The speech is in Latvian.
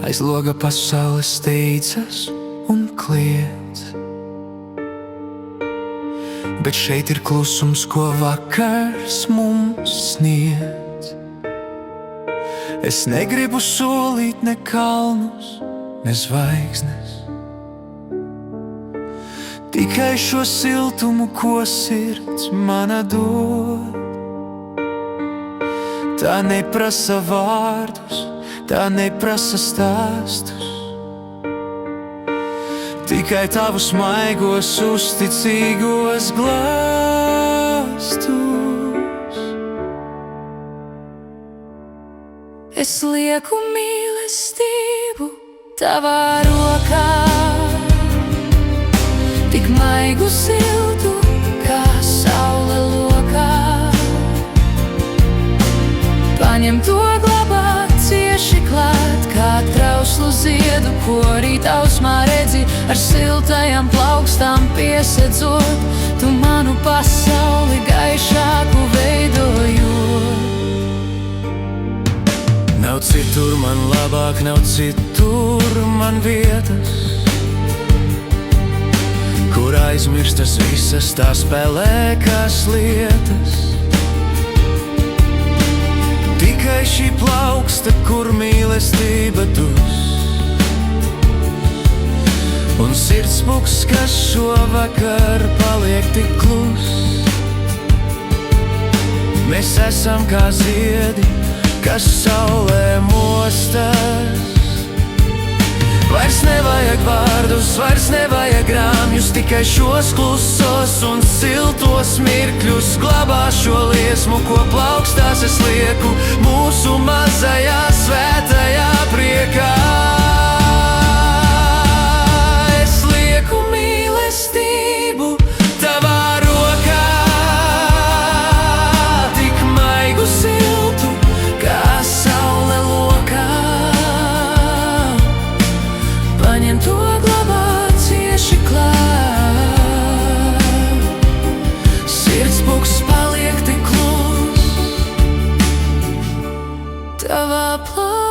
Aiz loga pasaules steidzas un kliedz, bet šeit ir klusums, ko vakars mums sniedz. Es negribu solīt ne kalnus, ne zvaigznes, tikai šo siltumu, ko sirds mana dod. Tā neprasa vārdus, tā neprasa stāstus, tikai tavus maigos, uzticīgos glāstus. Es lieku mīlestību tavā rokā, tik maigu siltu, kā saule lokā. Paņem to, glabāt cieši klāt, kā trauslu ziedu, ko rīta ausmā redzi, ar siltajām plaukstām piesedzot, tu manu pasauli gaišāku veidojot. Nav citur man labāk, nav citur man vietas, kur aizmirstas visas tās pelēkās lietas. Tikai šī plauksta, kur mīlestība dus, un sirdspuks, kas šovakar paliek tik klus. Mēs esam kā ziedi, kas saulē mostas. Vairs nevajag vārdus, vairs nevajag rāmjus, tikai šos klusos un siltos mirkļus. Glabā šo liesmu, ko plaukstās es lieku mūsu mazajā svētajā priekā. Es lieku mīlestību tavā rokā, tik maigu siltu, kā saule lokā. Paņem to, glabāt cieši klāt, sirdspuks paliek tik klus tavā plānā.